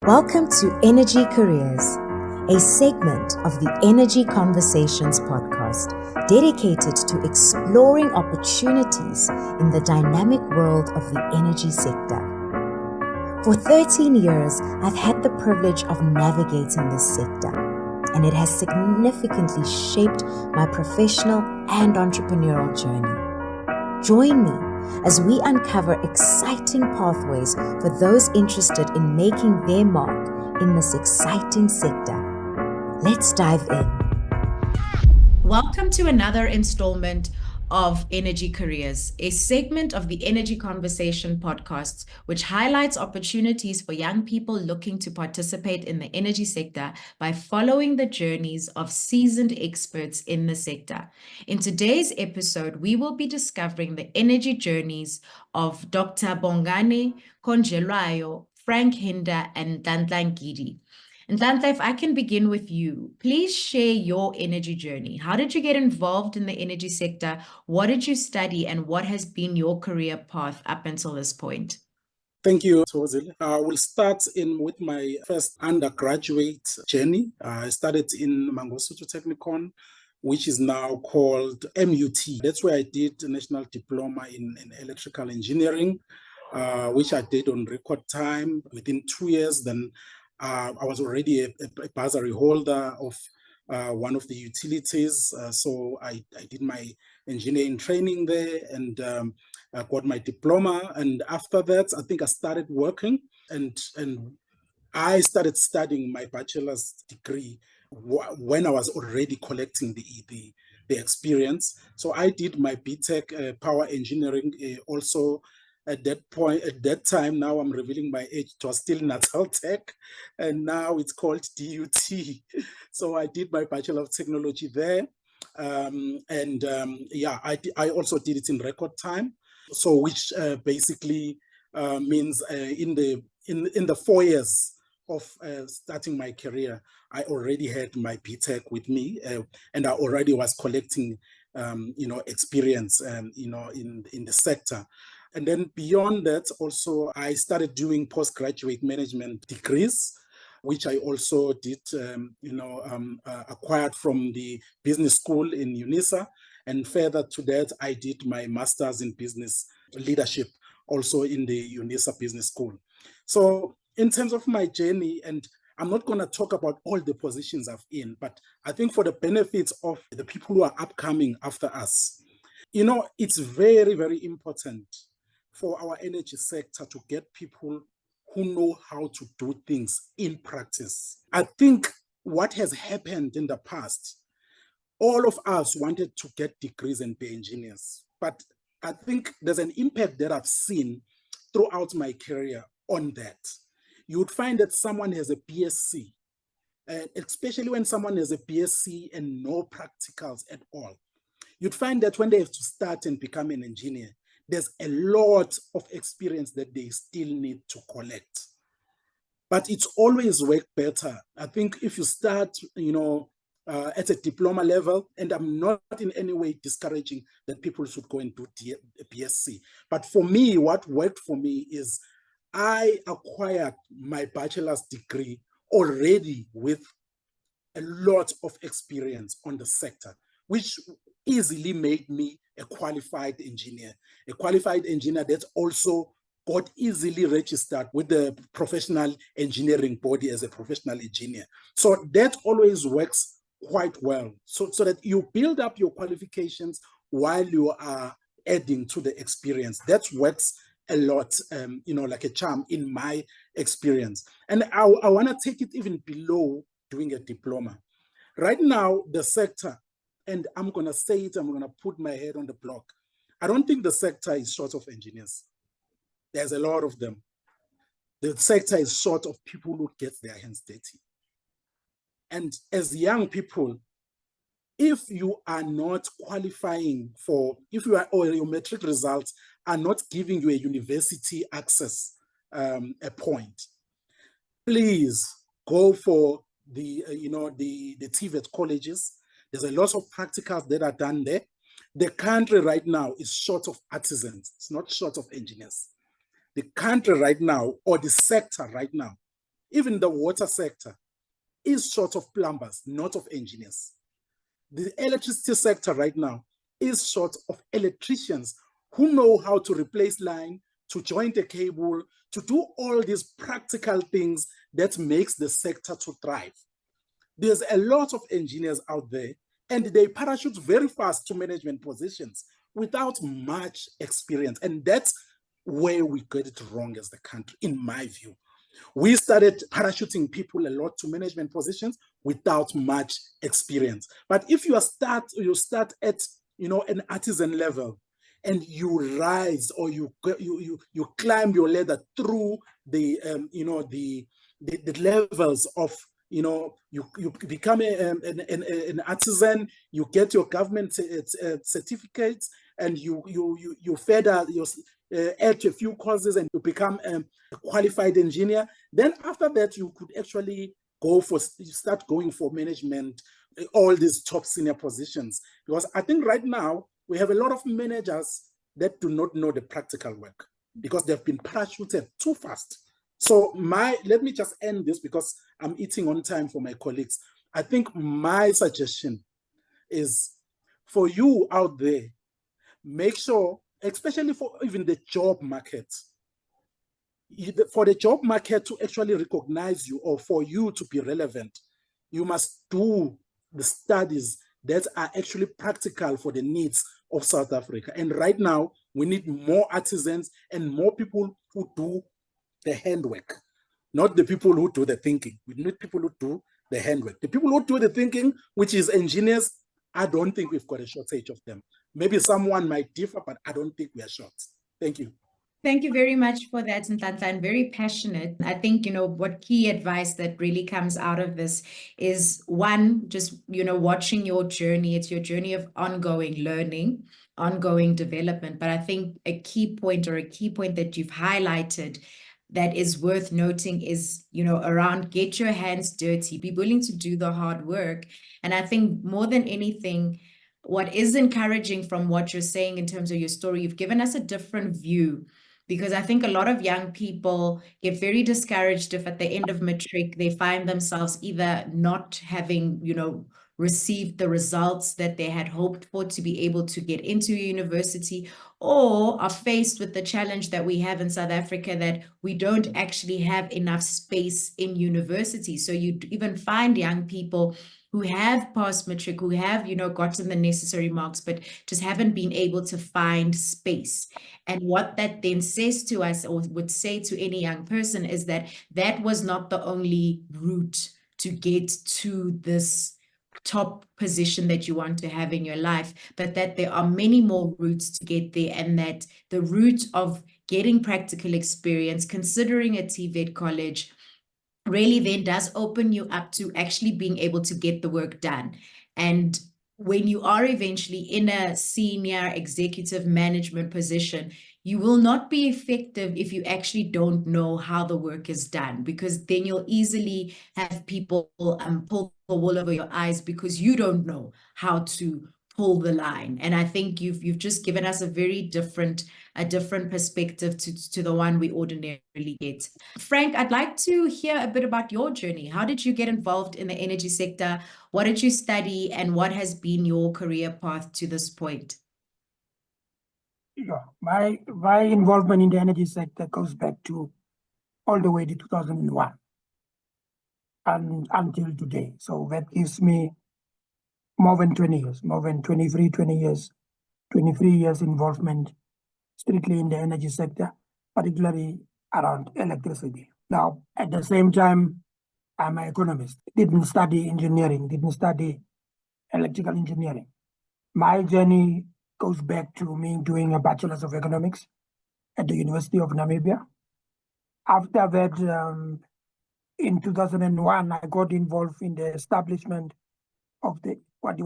Welcome to Energy Careers, a segment of the Energy Conversations podcast dedicated to exploring opportunities in the dynamic world of the energy sector. For 13 years, I've had the privilege of navigating this sector, and it has significantly shaped my professional and entrepreneurial journey. Join me as we uncover exciting pathways for those interested in making their mark in this exciting sector. Let's dive in. Welcome to another installment of Energy Careers, a segment of the Energy Conversation podcasts, which highlights opportunities for young people looking to participate in the energy sector by following the journeys of seasoned experts in the sector. In today's episode, we will be discovering the energy journeys of Dr. Bongani, Khonjelwayo, Frank Hinda, and Nhlanhla Ngidi. Nhlanhla, if I can begin with you, please share your energy journey. How did you get involved in the energy sector? What did you study, and what has been your career path up until this point? Thank you, Tozil. I will start with my first undergraduate journey. I studied in Mangosuthu Technikon, which is now called MUT. That's where I did a national diploma in electrical engineering, which I did on record time. Within 2 years, then I was already a bursary holder of one of the utilities. So I did my engineering training there and I got my diploma. And after that, I think I started working and I started studying my bachelor's degree when I was already collecting the experience. So I did my BTech power engineering also. At that time, now I'm revealing my age, it was still Natal Tech, and now it's called DUT. So I did my Bachelor of Technology there. I also did it in record time. So which basically means in the 4 years of starting my career, I already had my BTech with me, and I already was collecting, experience, in the sector. And then beyond that, also, I started doing postgraduate management degrees, which I also did, acquired from the business school in UNISA. And further to that, I did my master's in business leadership, also in the UNISA Business School. So in terms of my journey, and I'm not going to talk about all the positions I've in, but I think for the benefits of the people who are upcoming after us, it's very, very important for our energy sector to get people who know how to do things in practice. I think what has happened in the past, all of us wanted to get degrees and be engineers, but I think there's an impact that I've seen throughout my career on that. You would find that someone has a BSc, especially when someone has a BSc and no practicals at all. You'd find that when they have to start and become an engineer, there's a lot of experience that they still need to collect. But it's always worked better. I think if you start, at a diploma level, and I'm not in any way discouraging that people should go and do BSc. But for me, what worked for me is I acquired my bachelor's degree already with a lot of experience on the sector, which easily made me a qualified engineer that also got easily registered with the professional engineering body as a professional engineer. So that always works quite well. So that you build up your qualifications while you are adding to the experience. That works a lot, like a charm in my experience. And I want to take it even below doing a diploma. Right now, the sector, and I'm going to say it, I'm going to put my head on the block. I don't think the sector is short of engineers. There's a lot of them. The sector is short of people who get their hands dirty. And as young people, if you are not qualifying or your metric results are not giving you a university access a point, please go for the TVET colleges. There's a lot of practicals that are done there. The country right now is short of artisans. It's not short of engineers. The country right now, or the sector right now, even the water sector is short of plumbers, not of engineers. The electricity sector right now is short of electricians who know how to replace line, to join the cable, to do all these practical things that makes the sector to thrive. There's a lot of engineers out there, and they parachute very fast to management positions without much experience. And that's where we get it wrong as the country, in my view. We started parachuting people a lot to management positions without much experience. But if you start at an artisan level, and you rise, or you climb your ladder through the levels of, you become an artisan, you get your government certificates, and you further add a few courses, and you become a qualified engineer. Then after that, you could actually start going for management, all these top senior positions. Because I think right now we have a lot of managers that do not know the practical work because they've been parachuted too fast. So let me just end this because I'm eating on time for my colleagues. I think my suggestion is for you out there, make sure, especially for even the job market, for the job market to actually recognize you, or for you to be relevant, you must do the studies that are actually practical for the needs of South Africa. And right now, we need more artisans and more people who do the handwork, not the people who do the thinking. We need people who do the handwork. The people who do the thinking, which is engineers, I don't think we've got a shortage of them. Maybe someone might differ, but I don't think we are short. Thank you. Thank you very much for that, Nhlanhla, and very passionate. I think, what key advice that really comes out of this is, one, just, watching your journey. It's your journey of ongoing learning, ongoing development. But I think a key point that you've highlighted that is worth noting is, around get your hands dirty, be willing to do the hard work. And I think more than anything, what is encouraging from what you're saying in terms of your story, you've given us a different view. Because I think a lot of young people get very discouraged if at the end of matric, they find themselves either not having, received the results that they had hoped for to be able to get into a university, or are faced with the challenge that we have in South Africa, that we don't actually have enough space in university. So you even find young people who have passed matric, who have, gotten the necessary marks, but just haven't been able to find space. And what that then says to us, or would say to any young person, is that that was not the only route to get to this top position that you want to have in your life, but that there are many more routes to get there, and that the route of getting practical experience, considering a TVET college, really then does open you up to actually being able to get the work done. And when you are eventually in a senior executive management position, you will not be effective if you actually don't know how the work is done, because then you'll easily have people pull the wool over your eyes because you don't know how to pull the line. And I think you've just given us a very different perspective to the one we ordinarily get. Frank, I'd like to hear a bit about your journey. How did you get involved in the energy sector? What did you study, and what has been your career path to this point? Yeah, my involvement in the energy sector goes back to all the way to 2001 and until today. So that gives me more than 20 years, more than 23 years involvement strictly in the energy sector, particularly around electricity. Now, at the same time, I'm an economist, didn't study engineering, didn't study electrical engineering. My journey goes back to me doing a bachelor's of economics at the University of Namibia. After that, in 2001, I got involved in the establishment of what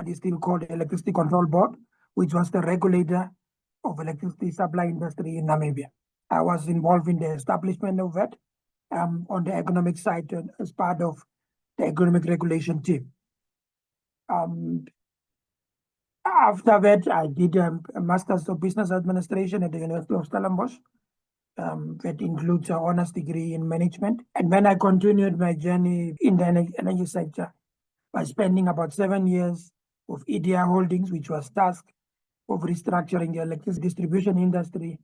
is still called the Electricity Control Board, which was the regulator of electricity supply industry in Namibia. I was involved in the establishment of that on the economic side as part of the economic regulation team. After that, I did a Master's of Business Administration at the University of Stellenbosch. that includes an honors degree in management. And when I continued my journey in the energy sector by spending about 7 years with EDI Holdings, which was tasked of restructuring the electricity distribution industry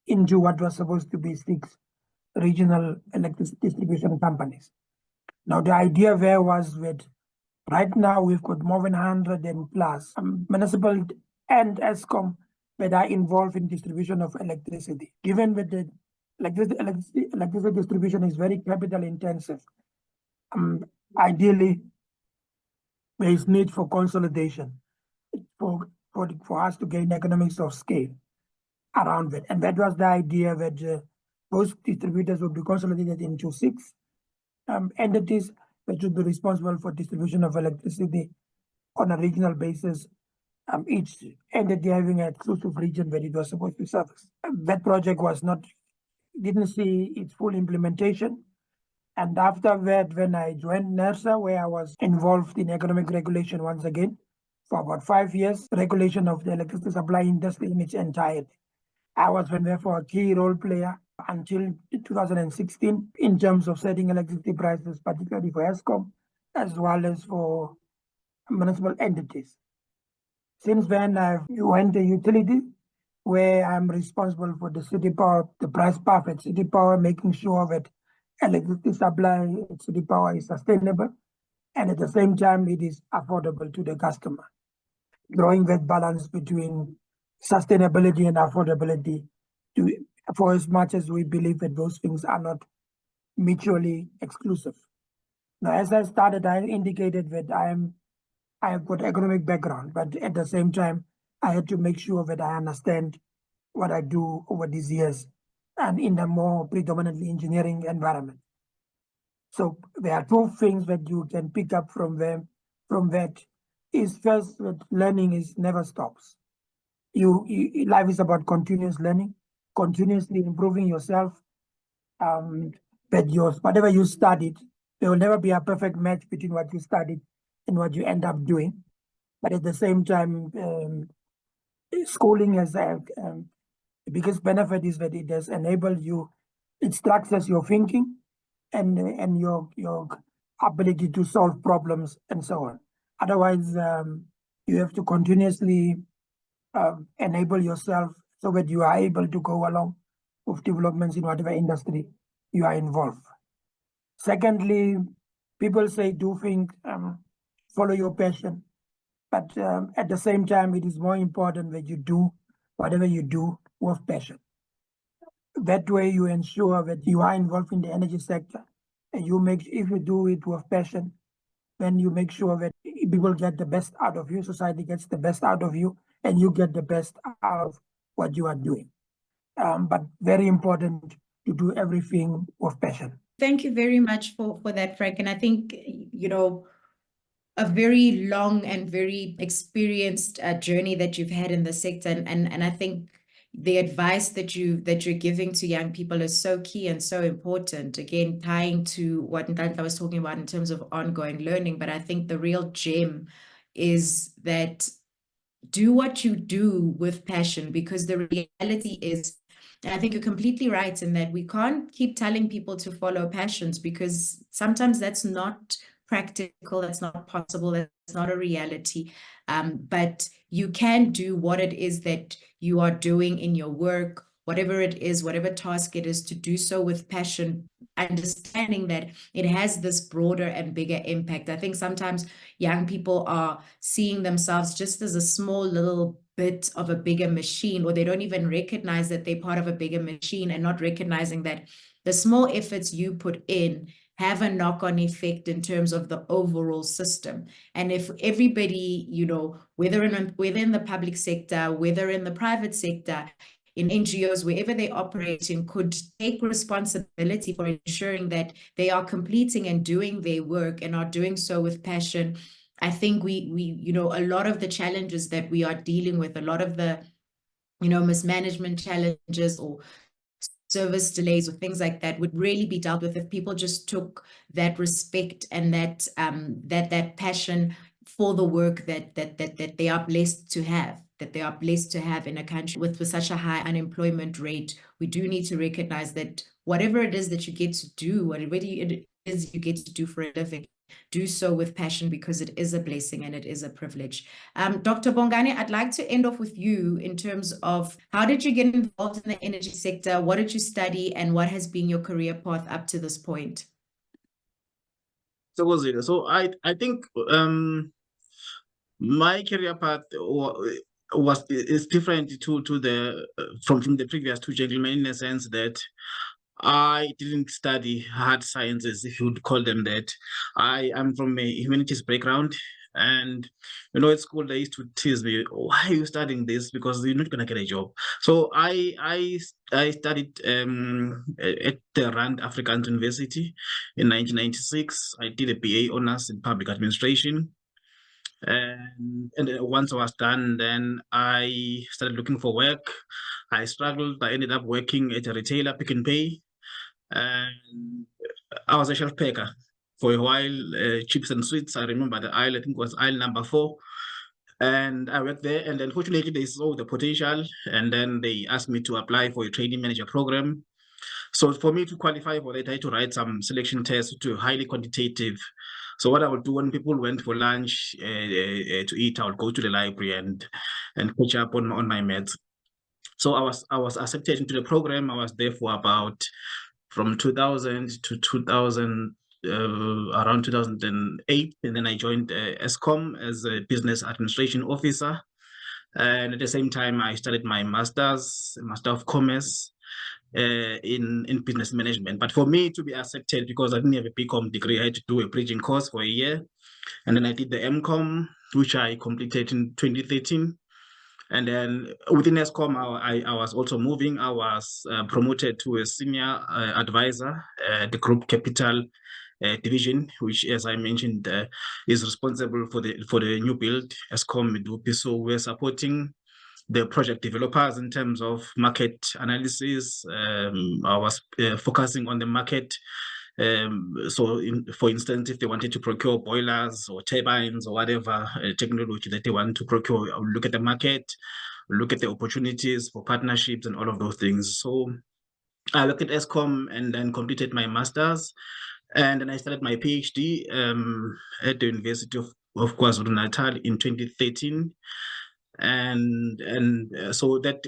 into what was supposed to be 6 regional electricity distribution companies. Now, the idea there was that right now we've got more than 100 and plus municipal and ESCOM that are involved in distribution of electricity. Given that the electricity distribution is very capital intensive, ideally there is need for consolidation for us to gain economics of scale around it. And that was the idea that those distributors would be consolidated into 6 entities that should be responsible for distribution of electricity on a regional basis, each entity having an exclusive region where it was supposed to service. That project didn't see its full implementation. And after that, when I joined NERSA, where I was involved in economic regulation once again for about 5 years, regulation of the electricity supply industry in its entirety. I was therefore a key role player until 2016 in terms of setting electricity prices, particularly for ESCOM, as well as for municipal entities. Since then, I've went to utility, where I'm responsible for the city power, the price path at city power, making sure that electricity supply at city power is sustainable, and at the same time, it is affordable to the customer. Drawing that balance between sustainability and affordability for as much as we believe that those things are not mutually exclusive. Now, as I started, I indicated that I have got economic background, but at the same time, I had to make sure that I understand what I do over these years and in a more predominantly engineering environment. So there are 2 things that you can pick up from that. Is first that learning never stops. Life is about continuous learning, continuously improving yourself. But whatever you studied, there will never be a perfect match between what you studied and what you end up doing. But at the same time, schooling has the biggest benefit is that it has enabled you, it structures your thinking and your ability to solve problems and so on. Otherwise, you have to continuously enable yourself so that you are able to go along with developments in whatever industry you are involved. Secondly, people say do things, follow your passion. But at the same time, it is more important that you do whatever you do with passion. That way you ensure that you are involved in the energy sector, and if you do it with passion, then you make sure that people get the best out of you, society gets the best out of you, and you get the best out of what you are doing. But very important to do everything with passion. Thank you very much for that, Frank. And I think, a very long and very experienced journey that you've had in the sector. And I think the advice that you're giving to young people is so key and so important. Again, tying to what Nhlanhla was talking about in terms of ongoing learning. But I think the real gem is that do what you do with passion, because the reality is, and I think you're completely right in that we can't keep telling people to follow passions, because sometimes that's not practical, that's not possible, that's not a reality. But you can do what it is that you are doing in your work, whatever it is, whatever task it is, to do so with passion, understanding that it has this broader and bigger impact. I think sometimes young people are seeing themselves just as a small little bit of a bigger machine, or they don't even recognize that they're part of a bigger machine, and not recognizing that the small efforts you put in have a knock-on effect in terms of the overall system. And if everybody, whether in the public sector, whether in the private sector, in NGOs, wherever they operate in, could take responsibility for ensuring that they are completing and doing their work and are doing so with passion, I think we a lot of the challenges that we are dealing with, a lot of the, mismanagement challenges or service delays or things like that, would really be dealt with if people just took that respect and that passion for the work that they are blessed to have, in a country with such a high unemployment rate. We do need to recognize that whatever it is that you get to do, whatever it is you get to do for a living, do so with passion, because it is a blessing and it is a privilege. Dr. Bongani, I'd like to end off with you in terms of how did you get involved in the energy sector? What did you study, and what has been your career path up to this point? So I think my career path is different to the from the previous two gentlemen, in a sense that I didn't study hard sciences, if you would call them that. I am from a humanities background, and at school they used to tease me, "Why are you studying this? Because you're not gonna get a job." So I studied at the Rand Afrikaans University in 1996. I did a BA honors in public administration. And once I was done, then I started looking for work. I struggled. I ended up working at a retailer, Pick n Pay, and I was a shelf packer for a while. Chips and sweets. I remember the aisle. I think it was aisle number 4. And I worked there. And then fortunately, they saw the potential, and then they asked me to apply for a training manager program. So for me to qualify for that, I had to write some selection tests to highly quantitative. So what I would do when people went for lunch to eat, I would go to the library and catch up on my maths. So I was accepted into the program. I was there for about from 2000 to 2000, around 2008, and then I joined ESCOM as a business administration officer. And at the same time, I started my Master of Commerce in business management. But for me to be accepted, because I didn't have a BCom degree, I had to do a bridging course for a year. And then I did the MCom, which I completed in 2013. And then within ESCOM, I was also moving. I was promoted to a senior advisor at the Group Capital division, which, as I mentioned, is responsible for the new build ESCOM Medupi. So we're supporting the project developers in terms of market analysis. I was focusing on the market. So for instance, if they wanted to procure boilers or turbines or whatever technology that they want to procure, I would look at the market, look at the opportunities for partnerships and all of those things. So I worked at ESCOM and then completed my master's, and then I started my PhD at the University of KwaZulu-Natal in 2013. And so that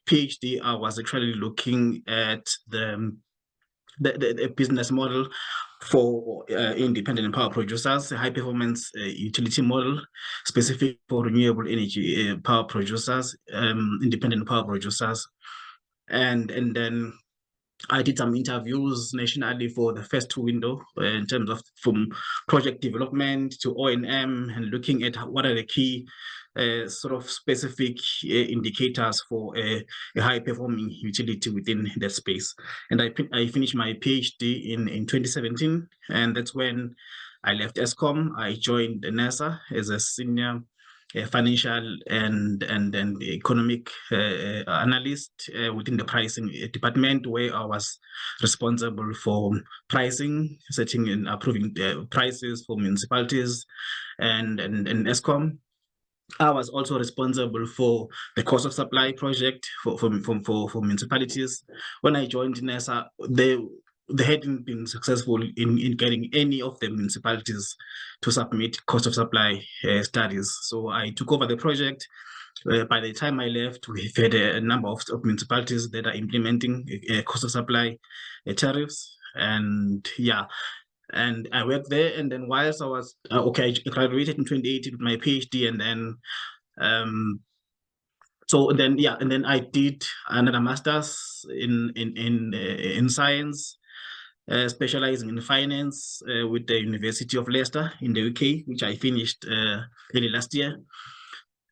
PhD, I was actually looking at the business model for independent power producers, a high performance utility model specific for renewable energy power producers, independent power producers. And then I did some interviews nationally for the first window in terms of from project development to O&M, and looking at what are the key sort of specific indicators for a high-performing utility within that space. And I finished my PhD in 2017, and that's when I left ESCOM. I joined NASA as a senior financial and economic analyst within the pricing department, where I was responsible for pricing, setting and approving prices for municipalities and ESCOM. I was also responsible for the cost of supply project for municipalities. When I joined NASA, they hadn't been successful in getting any of the municipalities to submit cost of supply studies. So I took over the project. By the time I left, we've had a number of municipalities that are implementing cost of supply tariffs. And yeah, and I worked there. And then whilst I was I graduated in 2018 with my PhD, and then and then I did another master's in science, specializing in finance with the University of Leicester in the UK, which I finished early last year.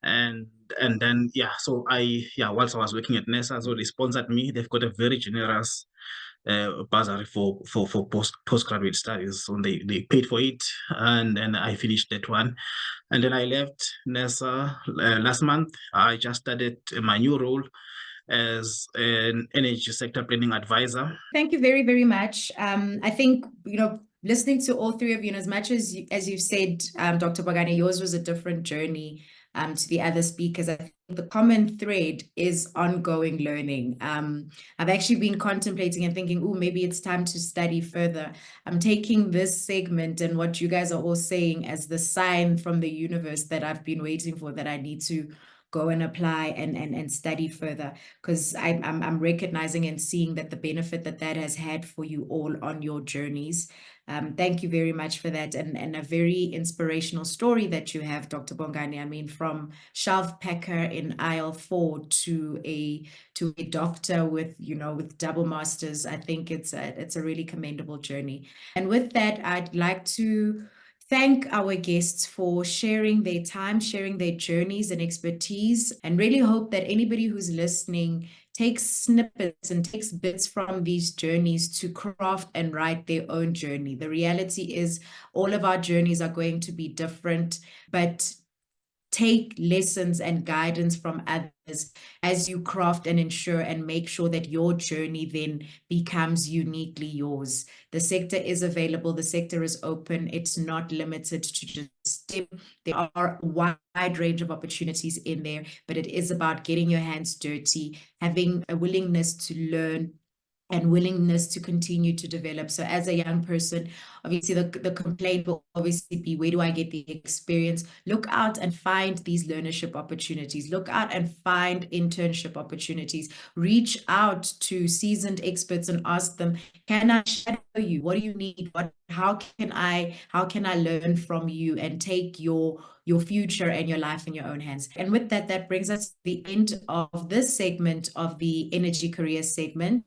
And then so whilst I was working at NASA, so they sponsored me. They've got a very generous bursary for postgraduate studies, so they paid for it, and then I finished that one. And then I left NASA last month. I just started my new role as an energy sector planning advisor. Thank you very, very much. I think, listening to all three of you, and as much as you've said, Dr. Bongani, yours was a different journey to the other speakers. I think the common thread is ongoing learning. I've actually been contemplating and thinking, oh, maybe it's time to study further. I'm taking this segment and what you guys are all saying as the sign from the universe that I've been waiting for, that I need to go and apply and study further, because I'm recognizing and seeing that the benefit that has had for you all on your journeys. Thank you very much for that, and a very inspirational story that you have, Dr. Bongani. I mean, from shelf packer in aisle 4 to a doctor with double masters. I think it's a really commendable journey. And with that, I'd like to thank our guests for sharing their time, sharing their journeys and expertise, and really hope that anybody who's listening takes snippets and takes bits from these journeys to craft and write their own journey. The reality is all of our journeys are going to be different, but take lessons and guidance from others as you craft and ensure and make sure that your journey then becomes uniquely yours. The sector is available. The sector is open. It's not limited to just STEM. There are a wide range of opportunities in there, but it is about getting your hands dirty, having a willingness to learn, and willingness to continue to develop. So as a young person, obviously the complaint will obviously be, where do I get the experience? Look out and find these learnership opportunities. Look out and find internship opportunities. Reach out to seasoned experts and ask them, can I shadow you? What do you need? How can I learn from you and take your future and your life in your own hands? And with that, that brings us to the end of this segment of the Energy Career segment.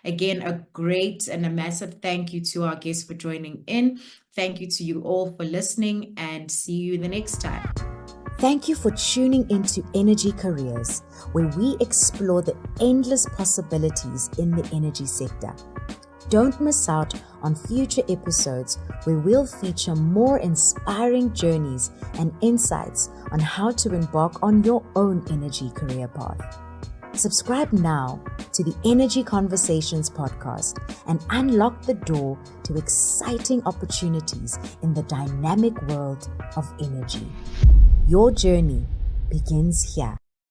Again, a great and a massive thank you to our guests for joining in. Thank you to you all for listening, and see you the next time. Thank you for tuning into Energy Careers, where we explore the endless possibilities in the energy sector. Don't miss out on future episodes where we'll feature more inspiring journeys and insights on how to embark on your own energy career path. Subscribe now to the Energy Conversations podcast and unlock the door to exciting opportunities in the dynamic world of energy. Your journey begins here.